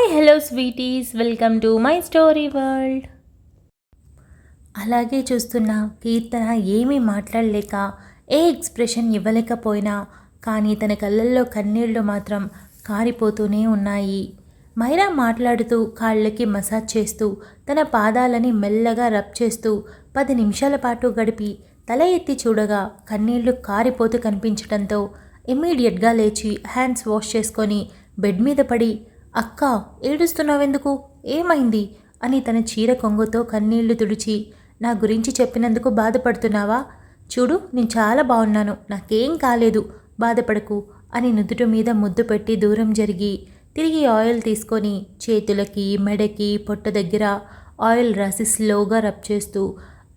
Hi hello sweeties, welcome to my story world. అలాగే చూస్తున్న కీర్తన ఏమీ మాట్లాడలేక ఏ ఎక్స్ప్రెషన్ ఇవ్వలేకపోయినా కానీ తన కళ్ళల్లో కన్నీళ్లు మాత్రం కారిపోతూనే ఉన్నాయి. మైరా మాట్లాడుతూ కాళ్ళకి మసాజ్ చేస్తూ తన పాదాలని మెల్లగా రబ్ చేస్తూ 10 నిమిషాల పాటు గడిపి తల ఎత్తి చూడగా కన్నీళ్లు కారిపోతూ కనిపించడంతో ఇమ్మీడియట్గా లేచి హ్యాండ్స్ వాష్ చేసుకొని బెడ్ మీద పడి, అక్క ఏడుస్తున్నావెందుకు, ఏమైంది అని తన చీర కొంగుతో కన్నీళ్లు తుడిచి, నా గురించి చెప్పినందుకు బాధపడుతున్నావా? చూడు, నేను చాలా బాగున్నాను, నాకేం కాలేదు, బాధపడకు అని నుదుటి మీద ముద్దు పెట్టి దూరం జరిగి తిరిగి ఆయిల్ తీసుకొని చేతులకి మెడకి పొట్ట దగ్గర ఆయిల్ రాసి స్లోగా రబ్ చేస్తూ,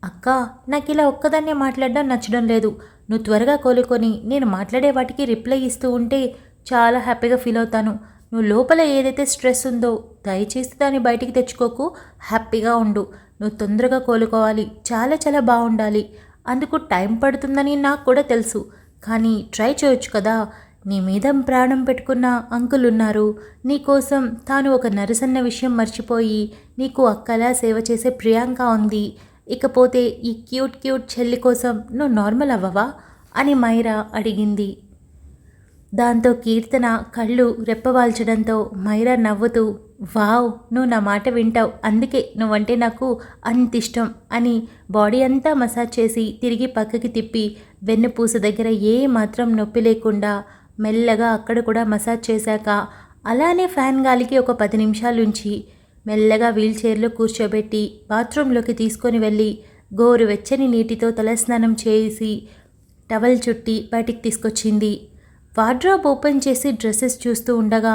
అక్క నాకు ఇలా ఒక్కదాన్నే మాట్లాడడం నచ్చడం లేదు, నువ్వు త్వరగా కోలుకొని నేను మాట్లాడే వాటికి రిప్లై ఇస్తూ ఉంటే చాలా హ్యాపీగా ఫీల్ అవుతాను. నువ్వు లోపల ఏదైతే స్ట్రెస్ ఉందో దయచేసి దాన్ని బయటికి తెచ్చుకోకు, హ్యాపీగా ఉండు. నువ్వు తొందరగా కోలుకోవాలి, చాలా చాలా బాగుండాలి. అందుకు టైం పడుతుందని నాకు కూడా తెలుసు, కానీ ట్రై చేయొచ్చు కదా. నీ మీద ప్రాణం పెట్టుకున్న అంకుల్ ఉన్నారు, నీకోసం తాను ఒక నర్సన్న విషయం మర్చిపోయి నీకు అక్కలా సేవ చేసే ప్రియాంక ఉంది. ఇకపోతే ఈ క్యూట్ క్యూట్ చెల్లి కోసం నువ్వు నార్మల్ అవ్వవా అని మైరా అడిగింది. దాంతో కీర్తన కళ్ళు రెప్పవాల్చడంతో మైరా నవ్వుతూ, వావ్, నువ్వు నా మాట వింటావు, అందుకే నువ్వంటే నాకు అంత ఇష్టం అని బాడీ అంతా మసాజ్ చేసి తిరిగి పక్కకి తిప్పి వెన్నుపూస దగ్గర ఏ మాత్రం నొప్పి లేకుండా మెల్లగా అక్కడ కూడా మసాజ్ చేశాక అలానే ఫ్యాన్ గాలికి ఒక 10 నిమిషాలుంచి మెల్లగా వీల్ చైర్లో కూర్చోబెట్టి బాత్రూంలోకి తీసుకొని వెళ్ళి గోరువెచ్చని నీటితో తలస్నానం చేసి టవల్ చుట్టి బయటికి తీసుకొచ్చింది. వార్డ్రోబ్ ఓపెన్ చేసి డ్రెస్సెస్ చూస్తూ ఉండగా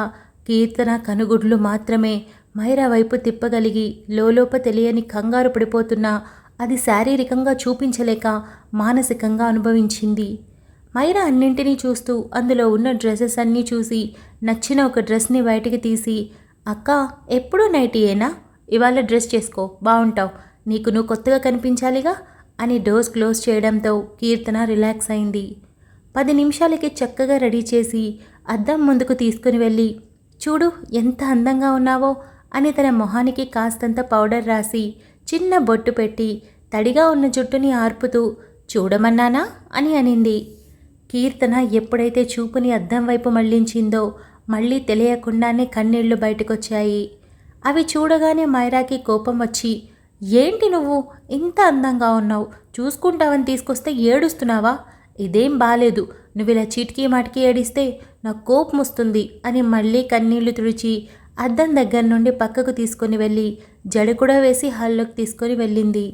కీర్తన కనుగుడ్లు మాత్రమే మైరా వైపు తిప్పగలిగి లోలోప తెలియని కంగారు పడిపోతున్నా అది శారీరకంగా చూపించలేక మానసికంగా అనుభవించింది. మైరా అన్నింటినీ చూస్తూ అందులో ఉన్న డ్రెస్సెస్ అన్నీ చూసి నచ్చిన ఒక డ్రెస్ని బయటికి తీసి, అక్క ఎప్పుడూ నైటీయేనా, ఇవాళ డ్రెస్ చేసుకో, బాగుంటావు, నీకు నువ్వు కొత్తగా కనిపించాలిగా అని డోర్స్ క్లోజ్ చేయడంతో కీర్తన రిలాక్స్ అయింది. 10 నిమిషాలకి చక్కగా రెడీ చేసి అద్దం ముందుకు తీసుకుని వెళ్ళి, చూడు ఎంత అందంగా ఉన్నావో అని తన మొహానికి కాస్తంత పౌడర్ రాసి చిన్న బొట్టు పెట్టి తడిగా ఉన్న జుట్టుని ఆర్పుతూ, చూడమన్నానా అని అనింది. కీర్తన ఎప్పుడైతే చూపుని అద్దం వైపు మళ్లించిందో మళ్ళీ తెలియకుండానే కన్నీళ్లు బయటకొచ్చాయి. అవి చూడగానే మైరాకి కోపం వచ్చి, ఏంటి నువ్వు ఇంత అందంగా ఉన్నావు, చూసుకుంటావని తీసుకొస్తే ఏడుస్తున్నావా, ఇదేం బాలేదు, నువ్వు ఇలా చీటికి మాటికి ఏడిస్తే నాకు కోపం వస్తుంది అని మళ్ళీ కన్నీళ్లు తుడిచి అద్దం దగ్గర నుండి పక్కకు తీసుకొని వెళ్ళి జడ కూడా వేసి హాల్లోకి తీసుకొని వెళ్ళింది.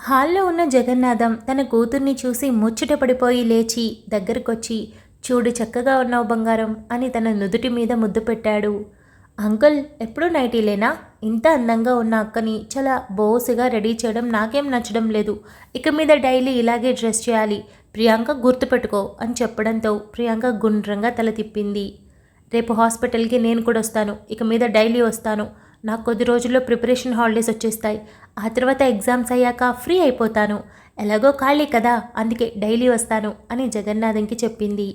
హాల్లో ఉన్న జగన్నాథం తన కూతుర్ని చూసి ముచ్చట పడిపోయి లేచి దగ్గరకొచ్చి, చూడు చక్కగా ఉన్నావు బంగారం అని తన నుదుటి మీద ముద్దు పెట్టాడు. అంకుల్ ఎప్పుడూ నైటీలేనా, ఇంత అందంగా ఉన్న అక్కని చాలా బోసుగా రెడీ చేయడం నాకేం నచ్చడం లేదు, ఇక మీద డైలీ ఇలాగే డ్రెస్ చేయాలి, ప్రియాంక గుర్తుపెట్టుకో అని చెప్పడంతో ప్రియాంక గుండ్రంగా తల తిప్పింది. రేపు హాస్పిటల్కి నేను కూడా వస్తాను, ఇక మీద డైలీ వస్తాను, నాకు కొద్ది రోజుల్లో ప్రిపరేషన్ హాలిడేస్ వచ్చేస్తాయి, ఆ తర్వాత ఎగ్జామ్స్ అయ్యాక ఫ్రీ అయిపోతాను, ఎలాగో ఖాళీ కదా అందుకే డైలీ వస్తాను అని జగన్నాథంకి చెప్పింది.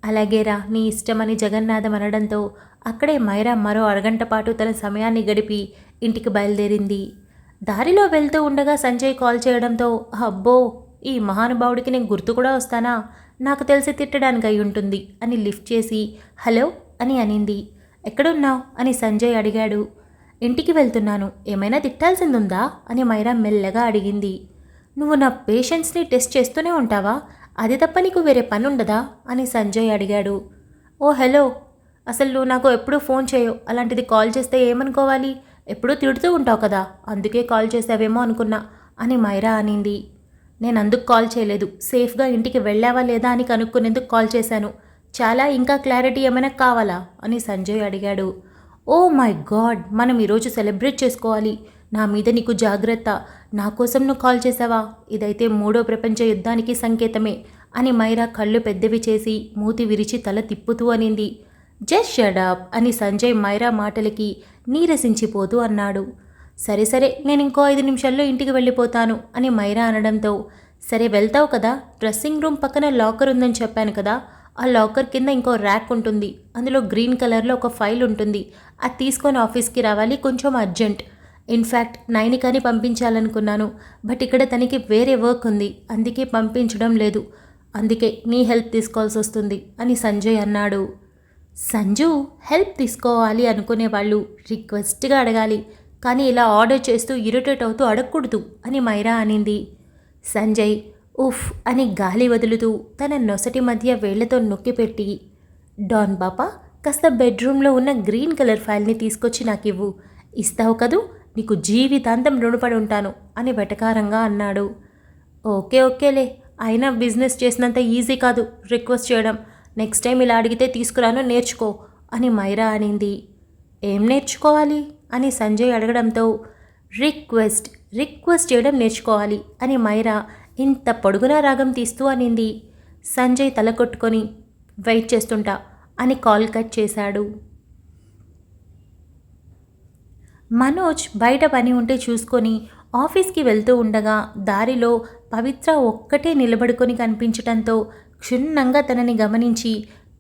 అలాగేరా నీ ఇష్టమని జగన్నాథం అనడంతో అక్కడే మైరా మరో అరగంట పాటు తన సమయాన్ని గడిపి ఇంటికి బయలుదేరింది. దారిలో వెళ్తూ ఉండగా సంజయ్ కాల్ చేయడంతో, అబ్బో ఈ మహానుభావుడికి నేను గుర్తు కూడా వస్తానా, నాకు తెలిసి తిట్టడానికి అయి ఉంటుంది అని లిఫ్ట్ చేసి హలో అని అనింది. ఎక్కడున్నావు అని సంజయ్ అడిగాడు. ఇంటికి వెళ్తున్నాను, ఏమైనా తిట్టాల్సిందుందా అని మైరా మెల్లగా అడిగింది. నువ్వు నా పేషెన్స్ని టెస్ట్ చేస్తూనే ఉంటావా, అది తప్ప నీకు వేరే పని ఉండదా అని సంజయ్ అడిగాడు. ఓ హలో, అసలు నువ్వు నాకు ఎప్పుడూ ఫోన్ చేయవు, అలాంటిది కాల్ చేస్తే ఏమనుకోవాలి, ఎప్పుడూ తిడుతూ ఉంటావు కదా అందుకే కాల్ చేసావేమో అనుకున్నా అని మైరా అనింది. నేను అందుకు కాల్ చేయలేదు, సేఫ్గా ఇంటికి వెళ్ళావా లేదా అని కనుక్కునేందుకు కాల్ చేశాను, చాలా ఇంకా క్లారిటీ ఏమైనా కావాలా అని సంజయ్ అడిగాడు. ఓ మై గాడ్, మనం ఈరోజు సెలబ్రేట్ చేసుకోవాలి, నా మీద నీకు జాగ్రత్త, నా కోసం నువ్వు కాల్ చేసావా, ఇదైతే 3వ ప్రపంచ యుద్ధానికి సంకేతమే అని మైరా కళ్ళు పెద్దవి చేసి మూతి విరిచి తల తిప్పుతూ అనింది. జస్ట్ షట్ అప్ అని సంజయ్ మైరా మాటలకి నీరసించిపోతూ అన్నాడు. సరే సరే, నేను ఇంకో 5 నిమిషాల్లో ఇంటికి వెళ్ళిపోతాను అని మైరా అనడంతో, సరే వెళ్తావు కదా, డ్రెస్సింగ్ రూమ్ పక్కన లాకర్ ఉందని చెప్పాను కదా, ఆ లాకర్ కింద ఇంకో ర్యాక్ ఉంటుంది, అందులో గ్రీన్ కలర్లో ఒక ఫైల్ ఉంటుంది. అది తీసుకొని ఆఫీస్కి రావాలి, కొంచెం అర్జెంట్. ఇన్ఫ్యాక్ట్ నైనికాని పంపించాలనుకున్నాను, బట్ ఇక్కడ తనకి వేరే వర్క్ ఉంది, అందుకే పంపించడం లేదు. అందుకే నీ హెల్ప్ తీసుకోవాల్సి వస్తుంది అని సంజయ్ అన్నాడు. సంజు, హెల్ప్ తీసుకోవాలి అనుకునే వాళ్ళు రిక్వెస్ట్గా అడగాలి, కానీ ఇలా ఆర్డర్ చేస్తూ ఇరిటేట్ అవుతూ అడగకూడదు అని మైరా అనింది. సంజయ్ ఉఫ్ అని గాలి వదులుతూ తన నొసటి మధ్య వేళ్లతో నొక్కిపెట్టి, డాన్ బాపా, కాస్త బెడ్రూమ్లో ఉన్న గ్రీన్ కలర్ ఫైల్ని తీసుకొచ్చి నాకు ఇవ్వు. ఇస్తావు కదూ, నీకు జీవితాంతం రుణపడి ఉంటాను అని వెటకారంగా అన్నాడు. ఓకేలే, అయినా బిజినెస్ చేసినంత ఈజీ కాదు రిక్వెస్ట్ చేయడం. నెక్స్ట్ టైం ఇలా అడిగితే తీసుకురాను, నేర్చుకో అని మైరా అనింది. ఏం నేర్చుకోవాలి అని సంజయ్ అడగడంతో, రిక్వెస్ట్ చేయడం నేర్చుకోవాలి అని మైరా ఇంత పొడుగున రాగం తీస్తూ అనింది. సంజయ్ తల కొట్టుకొని వెయిట్ చేస్తుంటా అని కాల్ కట్ చేశాడు. మనోజ్ బయట పని ఉంటే చూసుకొని ఆఫీస్కి వెళ్తూ ఉండగా దారిలో పవిత్ర ఒక్కటే నిలబడుకొని కనిపించటంతో క్షుణ్ణంగా తనని గమనించి,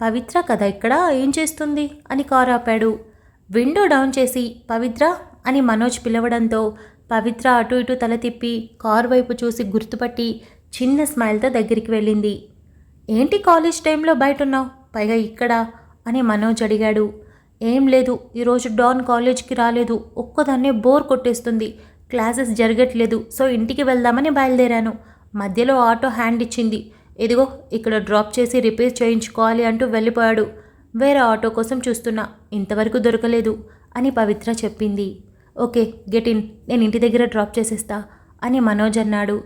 పవిత్ర కదా ఇక్కడ, ఏం చేస్తుంది అని కారు ఆపాడు. విండో డౌన్ చేసి పవిత్ర అని మనోజ్ పిలవడంతో పవిత్ర అటు ఇటు తల తిప్పి కారు వైపు చూసి గుర్తుపట్టి చిన్న స్మైల్తో దగ్గరికి వెళ్ళింది. ఏంటి కాలేజ్ టైంలో బయట ఉన్నావు, పైగా ఇక్కడ అని మనోజ్ అడిగాడు. ఏం లేదు, ఈరోజు డాన్ కాలేజ్కి రాలేదు, ఒక్కదాన్నే బోర్ కొట్టేస్తుంది, క్లాసెస్ జరగట్లేదు, సో ఇంటికి వెళ్దామని బయలుదేరాను. మధ్యలో ఆటో హ్యాండ్ ఇచ్చింది, ఇదిగో ఇక్కడ డ్రాప్ చేసి రిపేర్ చేయించుకోవాలి అంటూ వెళ్ళిపోయాడు. వేరే ఆటో కోసం చూస్తున్నా, ఇంతవరకు దొరకలేదు అని పవిత్ర చెప్పింది. ఓకే గెట్ ఇన్, నేను ఇంటి దగ్గర డ్రాప్ చేసేస్తా అని మనోజ్ అన్నాడు.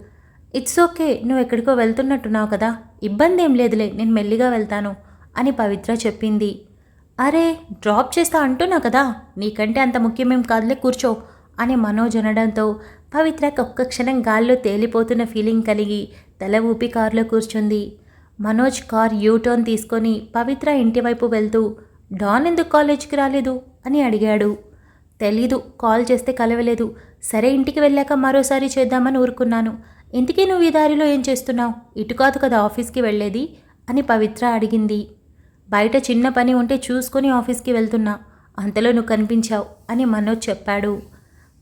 ఇట్స్ ఓకే, నువ్వు ఎక్కడికో వెళ్తున్నట్టున్నావు కదా, ఇబ్బంది ఏం లేదులే, నేను మెల్లిగా వెళ్తాను అని పవిత్ర చెప్పింది. అరే డ్రాప్ చేస్తా అంటున్నా కదా, నీకంటే అంత ముఖ్యమేం కాదులే, కూర్చో అని మనోజ్ అనడంతో పవిత్రకి ఒక్క క్షణం గాల్లో తేలిపోతున్న ఫీలింగ్ కలిగి తల ఊపి కారులో కూర్చుంది. మనోజ్ కార్ యూటర్న్ తీసుకొని పవిత్ర ఇంటి వైపు వెళ్తూ, డాన్ ఎందుకు కాలేజ్కి రాలేదు అని అడిగాడు. తెలీదు, కాల్ చేస్తే కలవలేదు, సరే ఇంటికి వెళ్ళాక మరోసారి చేద్దామని ఊరుకున్నాను. ఇంటికి నువ్వు ఈ దారిలో ఏం చేస్తున్నావు, ఇటు కాదు కదా ఆఫీస్కి వెళ్ళేది అని పవిత్ర అడిగింది. బయట చిన్న పని ఉంటే చూసుకొని ఆఫీస్కి వెళ్తున్నా, అంతలో నువ్వు కనిపించావు అని మనోజ్ చెప్పాడు.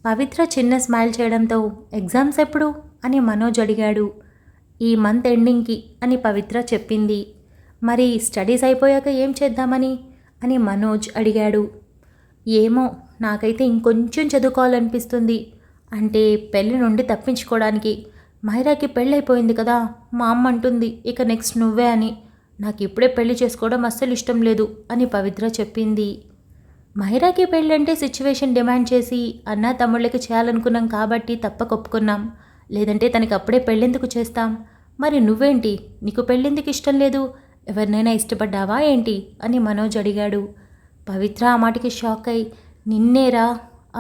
పవిత్ర చిన్న స్మైల్ చేయడంతో ఎగ్జామ్స్ ఎప్పుడు అని మనోజ్ అడిగాడు. ఈ మంత్ ఎండింగ్కి అని పవిత్ర చెప్పింది. మరి స్టడీస్ అయిపోయాక ఏం చేద్దామని అని మనోజ్ అడిగాడు. ఏమో, నాకైతే ఇంకొంచెం చదువుకోవాలనిపిస్తుంది, అంటే పెళ్ళి నుండి తప్పించుకోవడానికి. మైరాకి పెళ్ళైపోయింది కదా, మా అమ్మ అంటుంది ఇక నెక్స్ట్ నువ్వే అని. నాకు ఇప్పుడే పెళ్లి చేసుకోవడం అస్సలు ఇష్టం లేదు అని పవిత్ర చెప్పింది. మైరాకి పెళ్ళంటే సిచ్యువేషన్ డిమాండ్ చేసి అన్నా తమ్ముళ్ళకి చేయాలనుకున్నాం కాబట్టి తప్పక ఒప్పుకున్నాం, లేదంటే తనకి అప్పుడే పెళ్ళెందుకు చేస్తాం. మరి నువ్వేంటి, నీకు పెళ్ళెందుకు ఇష్టం లేదు, ఎవరినైనా ఇష్టపడ్డావా ఏంటి అని మనోజ్ అడిగాడు. పవిత్ర ఆ మాటకి షాక్ అయి, నిన్నేరా,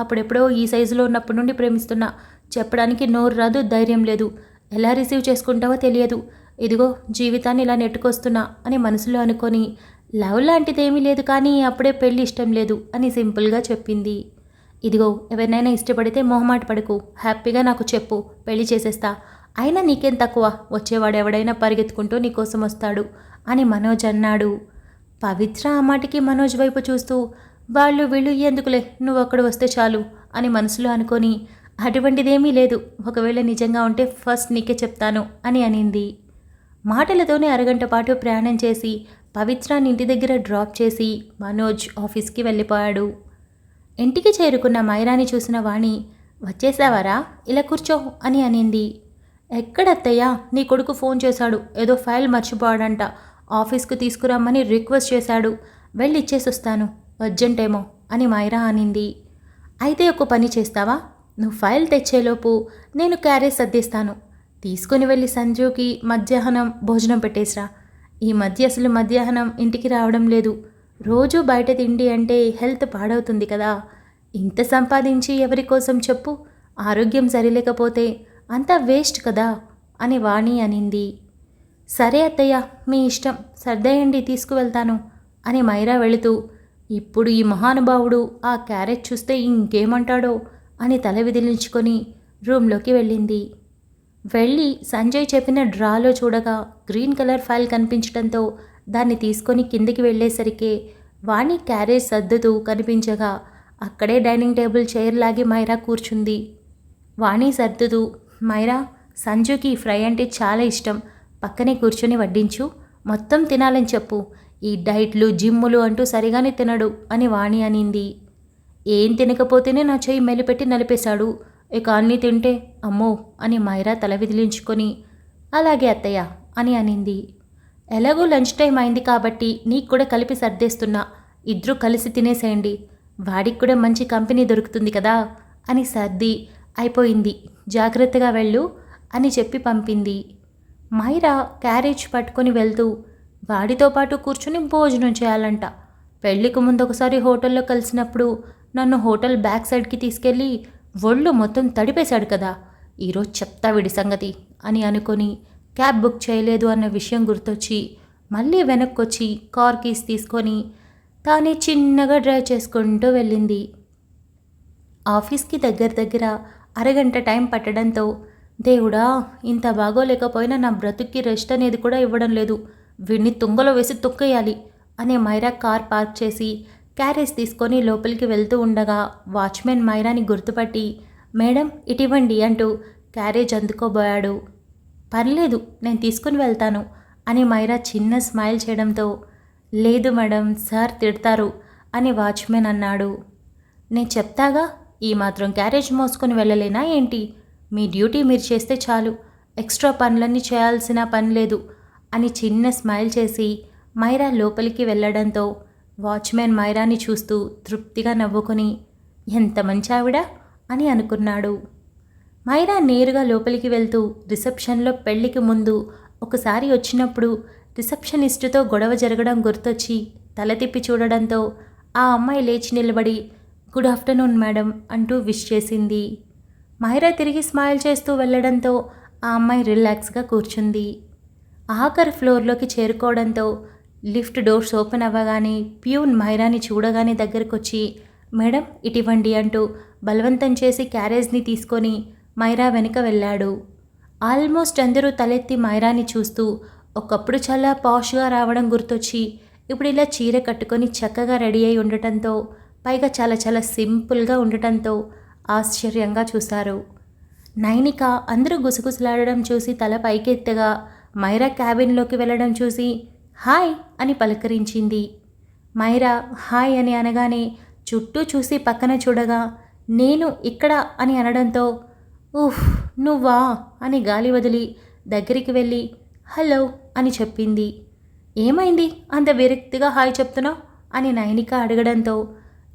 అప్పుడెప్పుడో ఈ సైజులో ఉన్నప్పటి నుండి ప్రేమిస్తున్నా, చెప్పడానికి నోరు రాదు, ధైర్యం లేదు, ఎలా రిసీవ్ చేసుకుంటావో తెలియదు, ఇదిగో జీవితాన్ని ఇలా నెట్టుకొస్తున్నా అని మనసులో అనుకొని, లవ్ లాంటిదేమీ లేదు కానీ అప్పుడే పెళ్ళి ఇష్టం లేదు అని సింపుల్గా చెప్పింది. ఇదిగో ఎవరినైనా ఇష్టపడితే మొహమాట పడకు, హ్యాపీగా నాకు చెప్పు, పెళ్లి చేసేస్తా, అయినా నీకేం తక్కువ, వచ్చేవాడు ఎవడైనా పరిగెత్తుకుంటూ నీకోసం వస్తాడు అని మనోజ్ అన్నాడు. పవిత్ర ఆ మాటకి మనోజ్ వైపు చూస్తూ, వాళ్ళు వీళ్ళు ఎందుకులే, నువ్వు అక్కడ వస్తే చాలు అని మనసులో అనుకొని, అటువంటిదేమీ లేదు, ఒకవేళ నిజంగా ఉంటే ఫస్ట్ నీకే చెప్తాను అని అనింది. మాటలతోనే అరగంట పాటు ప్రయాణం చేసి పవిత్రాన్ని ఇంటి దగ్గర డ్రాప్ చేసి మనోజ్ ఆఫీస్కి వెళ్ళిపోయాడు. ఇంటికి చేరుకున్న మైరాని చూసిన వాణి, వచ్చేసావారా, ఇలా కూర్చో అని అనింది. ఎక్కడత్తయ్యా, నీ కొడుకు ఫోన్ చేశాడు, ఏదో ఫైల్ మర్చిపోయాడంట, ఆఫీస్కి తీసుకురమ్మని రిక్వెస్ట్ చేశాడు, వెళ్ళి ఇచ్చేసి వస్తాను, అర్జెంటేమో అని మైరా అనింది. అయితే ఒక పని చేస్తావా, నువ్వు ఫైల్ తెచ్చేలోపు నేను క్యారేజ్ సర్దిస్తాను, తీసుకుని వెళ్ళి సంజుకి మధ్యాహ్నం భోజనం పెట్టేసిరా. ఈ మధ్య అసలు మధ్యాహ్నం ఇంటికి రావడం లేదు, రోజూ బయట తిండి అంటే హెల్త్ పాడవుతుంది కదా, ఇంత సంపాదించి ఎవరి కోసం చెప్పు, ఆరోగ్యం సరిలేకపోతే అంతా వేస్ట్ కదా అని వాణి అనింది. సరే అత్తయ్య, మీ ఇష్టం, సర్దేయండి, తీసుకువెళ్తాను అని మైరా వెళుతూ, ఇప్పుడు ఈ మహానుభావుడు ఆ క్యారెట్ చూస్తే ఇంకేమంటాడో అని తల విదిలించుకొని రూమ్లోకి వెళ్ళింది. వెళ్ళి సంజయ్ చెప్పిన డ్రాలో చూడగా గ్రీన్ కలర్ ఫైల్ కనిపించడంతో దాన్ని తీసుకొని కిందికి వెళ్ళేసరికి వాణి క్యారేజ్ సర్దుతూ కనిపించగా అక్కడే డైనింగ్ టేబుల్ చైర్ లాగి మైరా కూర్చుంది. వాణి సర్దుతూ, మైరా, సంజుకి ఫ్రై అంటే చాలా ఇష్టం, పక్కనే కూర్చొని వడ్డించు, మొత్తం తినాలని చెప్పు, ఈ డైట్లు జిమ్ములు అంటూ సరిగానే తినడు అని వాణి అనింది. ఏం తినకపోతేనే నా చెయ్యి మెలిపెట్టి నలిపేశాడు, ఇక అన్నీ తింటే అమ్మో అని మైరా తల విదిలించుకొని అలాగే అత్తయ్య అని అనింది. ఎలాగో లంచ్ టైం అయింది కాబట్టి నీకు కూడా కలిపి సర్దేస్తున్నా, ఇద్దరూ కలిసి తినేసేయండి, వాడికి కూడా మంచి కంపెనీ దొరుకుతుంది కదా అని సర్ది అయిపోయింది, జాగ్రత్తగా వెళ్ళు అని చెప్పి పంపింది. మైరా క్యారేజ్ పట్టుకొని వెళ్తూ వాడితో పాటు కూర్చుని భోజనం చేయాలంట. పెళ్లికి ముందు ఒకసారి హోటల్లో కలిసినప్పుడు నన్ను హోటల్ బ్యాక్ సైడ్కి తీసుకెళ్ళి ఒళ్ళు మొత్తం తడిపేశాడు కదా, ఈరోజు చెప్తా వీడి సంగతి అని అనుకొని క్యాబ్ బుక్ చేయలేదు అన్న విషయం గుర్తొచ్చి మళ్ళీ వెనక్కొచ్చి కార్ కీస్ తీసుకొని తానే చిన్నగా డ్రైవ్ చేసుకుంటూ వెళ్ళింది. ఆఫీస్కి దగ్గర అరగంట టైం పట్టడంతో దేవుడా, ఇంత బాగోలేకపోయినా నా బ్రతుక్కి రెస్ట్ అనేది కూడా ఇవ్వడం లేదు, వీడిని తుంగలో వేసి తొక్కేయాలి అని మైరా కార్ పార్క్ చేసి క్యారేజ్ తీసుకొని లోపలికి వెళ్తూ ఉండగా వాచ్మెన్ మైరాని గుర్తుపట్టి మేడం ఇటివ్వండి అంటూ క్యారేజ్ అందుకోబోయాడు. పర్లేదు నేను తీసుకుని వెళ్తాను అని మైరా చిన్న స్మైల్ చేయడంతో లేదు మేడం, సార్ తిడతారు అని వాచ్మెన్ అన్నాడు. నేను చెప్తాగా, ఈ మాత్రం క్యారేజ్ మోసుకొని వెళ్ళలేనా ఏంటి, మీ డ్యూటీ మీరు చేస్తే చాలు, ఎక్స్ట్రా పనులన్నీ చేయాల్సిన పని లేదు అని చిన్న స్మైల్ చేసి మైరా లోపలికి వెళ్ళడంతో వాచ్మెన్ మైరాని చూస్తూ తృప్తిగా నవ్వుకొని ఎంత మంచి ఆవిడ అని అనుకున్నాడు. మైరా నేరుగా లోపలికి వెళ్తూ రిసెప్షన్లో పెళ్లికి ముందు ఒకసారి వచ్చినప్పుడు రిసెప్షనిస్టుతో గొడవ జరగడం గుర్తొచ్చి తల తిప్పి చూడడంతో ఆ అమ్మాయి లేచి నిలబడి గుడ్ ఆఫ్టర్నూన్ మేడం అంటూ విష్ చేసింది. మైరా తిరిగి స్మైల్ చేస్తూ వెళ్ళడంతో ఆ అమ్మాయి రిలాక్స్గా కూర్చుంది. ఆఖరి ఫ్లోర్లోకి చేరుకోవడంతో లిఫ్ట్ డోర్స్ ఓపెన్ అవ్వగానే ప్యూన్ మైరాని చూడగానే దగ్గరకొచ్చి మేడం ఇటివ్వండి అంటూ బలవంతం చేసి క్యారేజ్ని తీసుకొని మైరా వెనుక వెళ్ళాడు. ఆల్మోస్ట్ అందరూ తలెత్తి మైరాని చూస్తూ ఒకప్పుడు చాలా పాష్గా రావడం గుర్తొచ్చి ఇప్పుడు ఇలా చీర కట్టుకొని చక్కగా రెడీ అయి ఉండటంతో, పైగా చాలా చాలా సింపుల్గా ఉండటంతో ఆశ్చర్యంగా చూశారు. నైనిక అందరూ గుసగుసలాడడం చూసి తల పైకెత్తగా మైరా క్యాబిన్లోకి వెళ్ళడం చూసి హాయ్ అని పలకరించింది. మైరా హాయ్ అని అనగానే చుట్టూ చూసి పక్కన చూడగా నేను ఇక్కడ అని అనడంతో ఉఫ్ నువ్వా అని గాలి వదిలి దగ్గరికి వెళ్ళి హలో అని చెప్పింది. ఏమైంది అంత విరక్తిగా హాయ్ చెప్తున్నావు అని నైనిక అడగడంతో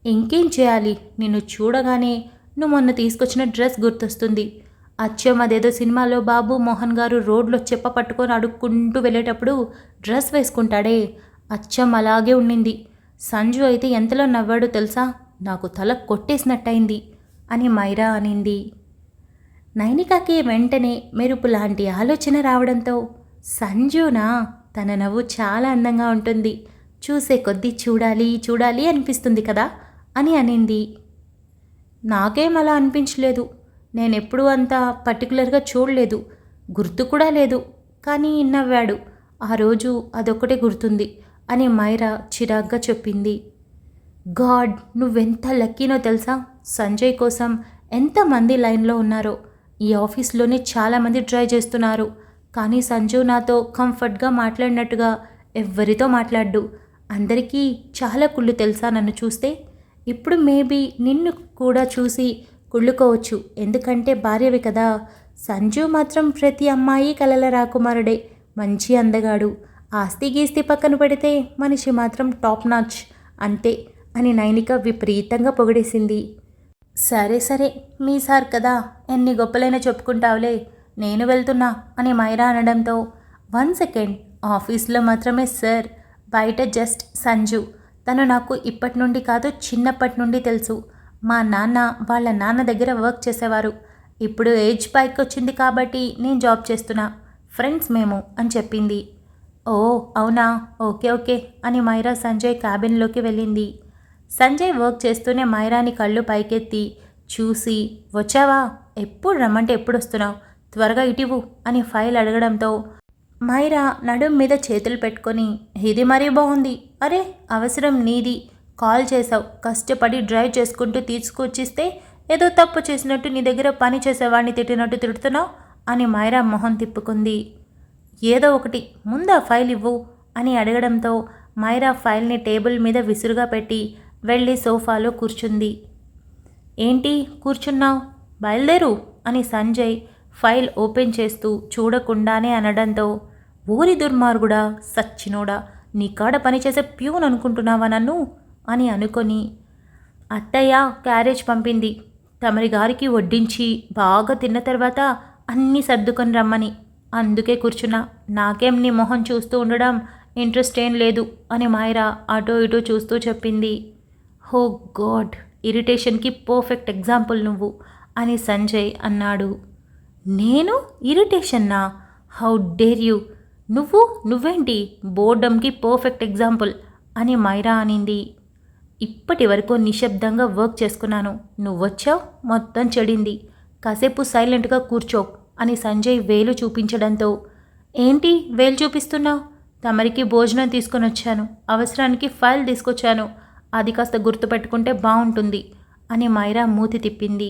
ఇంకేం చేయాలి, నిన్ను చూడగానే నువ్వు మొన్న తీసుకొచ్చిన డ్రెస్ గుర్తొస్తుంది, అచ్చం అదేదో సినిమాలో బాబు మోహన్ గారు రోడ్లో చెప్ప పట్టుకొని అడుక్కుంటూ వెళ్ళేటప్పుడు డ్రెస్ వేసుకుంటాడే, అచ్చం అలాగే ఉండింది, సంజు అయితే ఎంతలో నవ్వాడో తెలుసా, నాకు తల కొట్టేసినట్టయింది అని మైరా అనింది. నైనికకి వెంటనే మెరుపు లాంటి ఆలోచన రావడంతో సంజునా, తన నవ్వు చాలా అందంగా ఉంటుంది, చూసే కొద్దీ చూడాలి చూడాలి అనిపిస్తుంది కదా అని అనింది. నాకేం అలా అనిపించలేదు, నేనెప్పుడూ అంత పర్టికులర్గా చూడలేదు, గుర్తు కూడా లేదు, కానీ నవ్వాడు ఆ రోజు అదొక్కటే గుర్తుంది అని మైరా చిరాగ్గా చెప్పింది. గాడ్, నువ్వెంత లక్కీనో తెలుసా, సంజయ్ కోసం ఎంతమంది లైన్లో ఉన్నారో, ఈ ఆఫీస్లోనే చాలామంది ట్రై చేస్తున్నారు, కానీ సంజు నాతో కంఫర్ట్గా మాట్లాడినట్టుగా ఎవ్వరితో మాట్లాడ్డు, అందరికీ చాలా కుళ్ళు తెలుసా నన్ను చూస్తే, ఇప్పుడు మేబీ నిన్ను కూడా చూసి కుళ్ళుకోవచ్చు, ఎందుకంటే భార్యవి కదా, సంజు మాత్రం ప్రతి అమ్మాయి కలల రాకుమారుడే, మంచి అందగాడు, ఆస్తి గీస్తి పక్కన పెడితే మనిషి మాత్రం టాప్ నాచ్ అంతే అని నైనిక విపరీతంగా పొగిడేసింది. సరే సరే మీ సార్ కదా, ఎన్ని గొప్పలైనా చెప్పుకుంటావులే, నేను వెళ్తున్నా అని మైరా అనడంతో 1 సెకండ్, ఆఫీస్లో మాత్రమే సార్, బయట జస్ట్ సంజు, తను నాకు ఇప్పటి నుండి కాదు చిన్నప్పటి నుండి తెలుసు, మా నాన్న వాళ్ళ నాన్న దగ్గర వర్క్ చేసేవారు, ఇప్పుడు ఏజ్ పైకి వచ్చింది కాబట్టి నేను జాబ్ చేస్తున్నా, ఫ్రెండ్స్ మేము అని చెప్పింది. ఓ అవునా, ఓకే ఓకే అని మైరా సంజయ్ క్యాబిన్లోకి వెళ్ళింది. సంజయ్ వర్క్ చేస్తూనే మైరాని కళ్ళు పైకెత్తి చూసి వచ్చావా, ఎప్పుడు రమ్మంటే ఎప్పుడు వస్తున్నావు, త్వరగా ఇటివు అని ఫైల్ అడగడంతో మైరా నడుం మీద చేతులు పెట్టుకొని, ఇది మరీ బాగుంది. అరే అవసరం నీది, కాల్ చేసావు, కష్టపడి డ్రైవ్ చేసుకుంటూ తీసుకొచ్చిస్తే ఏదో తప్పు చేసినట్టు నీ దగ్గర పని చేసేవాడిని తిట్టినట్టు తిడుతున్నావు అని మైరా మొహం తిప్పుకుంది. ఏదో ఒకటి ముందు ఆ ఫైల్ ఇవ్వు అని అడగడంతో మైరా ఫైల్ని టేబుల్ మీద విసురుగా పెట్టి వెళ్ళి సోఫాలో కూర్చుంది. ఏంటి కూర్చున్నావు, బయలుదేరు అని సంజయ్ ఫైల్ ఓపెన్ చేస్తూ చూడకుండానే అనడంతో, ఊరి దుర్మార్గుడా సచ్చినోడా, నీ కాడ పనిచేసే ప్యూన్ అనుకుంటున్నావా నన్ను అని అనుకొని, అత్తయ్య క్యారేజ్ పంపింది, తమరి గారికి వడ్డించి బాగా తిన్న తర్వాత అన్నీ సర్దుకొని రమ్మని, అందుకే కూర్చున్నా, నాకేం నీ మొహం చూస్తూ ఉండడం ఇంట్రెస్ట్ ఏం లేదు అని మైరా అటో ఇటో చూస్తూ చెప్పింది. హో గాడ్, ఇరిటేషన్కి పర్ఫెక్ట్ ఎగ్జాంపుల్ నువ్వు అని సంజయ్ అన్నాడు. నేను ఇరిటేషన్నా? హౌ డేర్ యూ, నువ్వేంటి బోర్డమ్కి పర్ఫెక్ట్ ఎగ్జాంపుల్ అని మైరా అనింది. ఇప్పటి వరకు నిశ్శబ్దంగా వర్క్ చేసుకున్నాను, నువ్వొచ్చావు మొత్తం చెడింది, కాసేపు సైలెంట్గా కూర్చో అని సంజయ్ వేలు చూపించడంతో, ఏంటి వేలు చూపిస్తున్నావు, తమరికి భోజనం తీసుకొని వచ్చాను, అవసరానికి ఫైల్ తీసుకొచ్చాను, అది కాస్త గుర్తుపెట్టుకుంటే బాగుంటుంది అని మైరా మూతి తిప్పింది.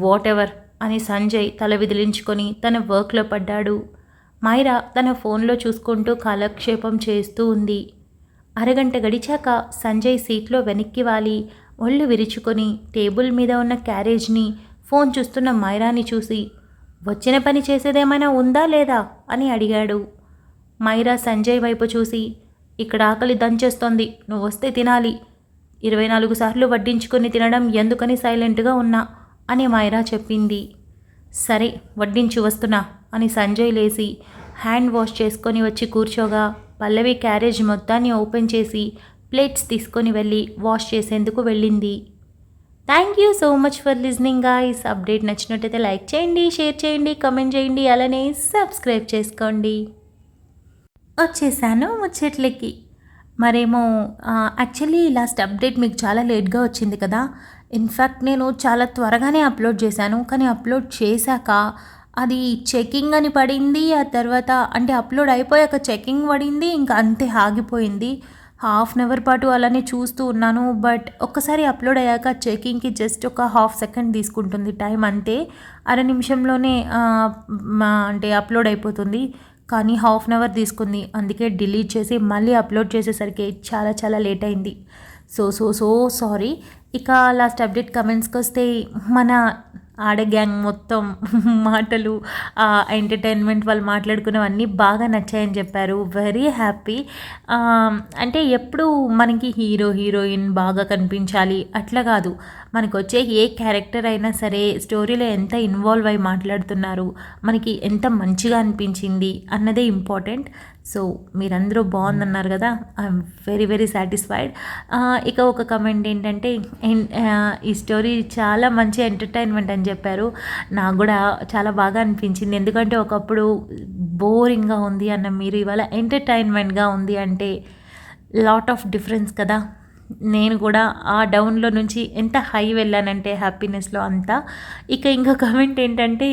వాట్ ఎవర్ అని సంజయ్ తల విదిలించుకొని తన వర్క్లో పడ్డాడు. మైరా తన ఫోన్లో చూసుకుంటూ కాలక్షేపం చేస్తూ ఉంది. అరగంట గడిచాక సంజయ్ సీట్లో వెనక్కి వాలి ఒళ్ళు విరుచుకొని టేబుల్ మీద ఉన్న క్యారేజ్ని ఫోన్ చూస్తున్న మైరాని చూసి, వచ్చిన పని చేసేదేమైనా ఉందా లేదా అని అడిగాడు. మైరా సంజయ్ వైపు చూసి, ఇక్కడ ఆకలి దంచేస్తోంది, నువ్వు వస్తే తినాలి, 24 సార్లు వడ్డించుకొని తినడం ఎందుకని సైలెంట్గా ఉన్నా అని మైరా చెప్పింది. సరే వడ్డించు వస్తున్నా అని సంజయ్ లేచి హ్యాండ్ వాష్ చేసుకొని వచ్చి కూర్చోగా పల్లవి క్యారేజ్ మొత్తాన్ని ఓపెన్ చేసి ప్లేట్స్ తీసుకొని వెళ్ళి వాష్ చేసేందుకు వెళ్ళింది. Thank you so much for listening guys. Update నచ్చినట్టయితే లైక్ చేయండి, షేర్ చేయండి, కమెంట్ చేయండి, అలానే సబ్స్క్రైబ్ చేసుకోండి. వచ్చేసాను ముచ్చట్లకి. మరేమో యాక్చువల్లీ లాస్ట్ అప్డేట్ మీకు చాలా లేట్గా వచ్చింది కదా. ఇన్ఫ్యాక్ట్ నేను చాలా త్వరగానే అప్లోడ్ చేశాను, కానీ అప్లోడ్ చేశాక అది చెకింగ్ అని పడింది. ఆ తర్వాత అంటే అప్లోడ్ అయిపోయాక చెకింగ్ పడింది, ఇంకా అంతే ఆగిపోయింది. హాఫ్ అన్ అవర్ పాటు అలానే చూస్తూ ఉన్నాను. బట్ ఒక్కసారి అప్లోడ్ అయ్యాక చెకింగ్కి జస్ట్ ఒక హాఫ్ సెకండ్ తీసుకుంటుంది టైం, అంతే. అర నిమిషంలోనే అంటే అప్లోడ్ అయిపోతుంది. కానీ హాఫ్ అన్ అవర్ తీసుకుంది. అందుకే డిలీట్ చేసి మళ్ళీ అప్లోడ్ చేసేసరికి చాలా చాలా లేట్ అయింది. So sorry. ఇక లాస్ట్ అప్డేట్ కమెంట్స్కి వస్తే, మన ఆడ గ్యాంగ్ మొత్తం మాటలు ఎంటర్టైన్మెంట్ వాళ్ళు మాట్లాడుకున్నవన్నీ బాగా నచ్చాయని చెప్పారు. Very happy. అంటే ఎప్పుడు మనకి హీరోయిన్ బాగా కనిపించాలి అట్లా కాదు, మనకు వచ్చే ఏ క్యారెక్టర్ అయినా సరే స్టోరీలో ఎంత ఇన్వాల్వ్ అయి మాట్లాడుతున్నారు, మనకి ఎంత మంచిగా అనిపించింది అన్నదే ఇంపార్టెంట్. సో మీరందరూ బాగుందన్నారు కదా, ఐఎమ్ వెరీ వెరీ సాటిస్ఫైడ్. ఇక ఒక కమెంట్ ఏంటంటే, ఈ స్టోరీ చాలా మంచి ఎంటర్టైన్మెంట్ అని చెప్పారు. నాకు కూడా చాలా బాగా అనిపించింది. ఎందుకంటే ఒకప్పుడు బోరింగ్గా ఉంది అన్న మీరు ఇవాళ ఎంటర్టైన్మెంట్గా ఉంది అంటే లాట్ ఆఫ్ డిఫరెన్స్ కదా. నేను కూడా ఆ డౌన్లో నుంచి ఎంత హై వెళ్ళానంటే హ్యాపీనెస్లో అంతా. ఇక ఇంకో కమెంట్ ఏంటంటే,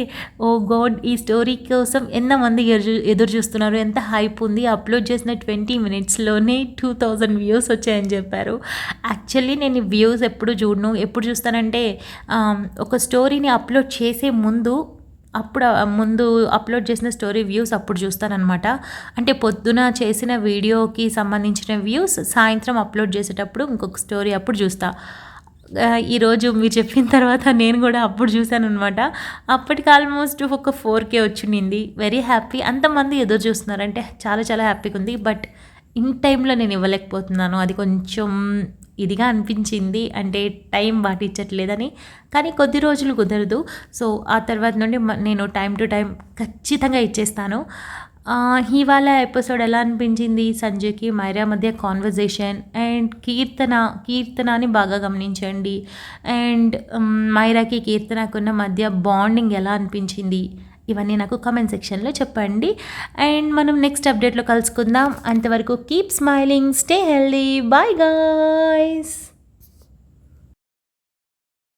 ఓ గాడ్, ఈ స్టోరీ కోసం ఎంతమంది ఎదురు చూస్తున్నారు, ఎంత హైప్ ఉంది, అప్లోడ్ చేసిన 20 minutesలోనే 2000 వ్యూస్ వచ్చాయని చెప్పారు. యాక్చువల్లీ నేను వ్యూస్ ఎప్పుడు చూడను. ఎప్పుడు చూస్తానంటే ఒక స్టోరీని అప్లోడ్ చేసే ముందు అప్లోడ్ చేసిన స్టోరీ వ్యూస్ అప్పుడు చూస్తానన్నమాట. అంటే పొద్దున చేసిన వీడియోకి సంబంధించిన వ్యూస్ సాయంత్రం అప్లోడ్ చేసేటప్పుడు ఇంకొక స్టోరీ అప్పుడు చూస్తా. ఈరోజు మీరు చెప్పిన తర్వాత నేను కూడా అప్పుడు చూశాను అనమాట. అప్పటికి ఆల్మోస్ట్ ఒక 4K వచ్చింది. Very happy. అంతమంది ఎదురు చూస్తున్నారంటే చాలా చాలా హ్యాపీగా ఉంది. బట్ ఇన్ టైంలో నేను ఇవ్వలేకపోతున్నాను, అది కొంచెం ఇదిగా అనిపించింది. అంటే టైం పాటించట్లేదని. కానీ కొద్ది రోజులు కుదరదు. సో ఆ తర్వాత నుండి నేను టైం టు టైం ఖచ్చితంగా ఇచ్చేస్తాను. ఇవాళ ఎపిసోడ్ ఎలా అనిపించింది? సంజయ్కి మైరా మధ్య కాన్వర్జేషన్ అండ్ కీర్తనని బాగా గమనించండి. అండ్ మైరాకి కీర్తనకున్న మధ్య బాండింగ్ ఎలా అనిపించింది? ఇవన్నీ నాకు కామెంట్ సెక్షన్లో చెప్పండి. అండ్ మనం నెక్స్ట్ అప్డేట్లో కలుసుకుందాం. అంతవరకు keep smiling, stay healthy, bye guys.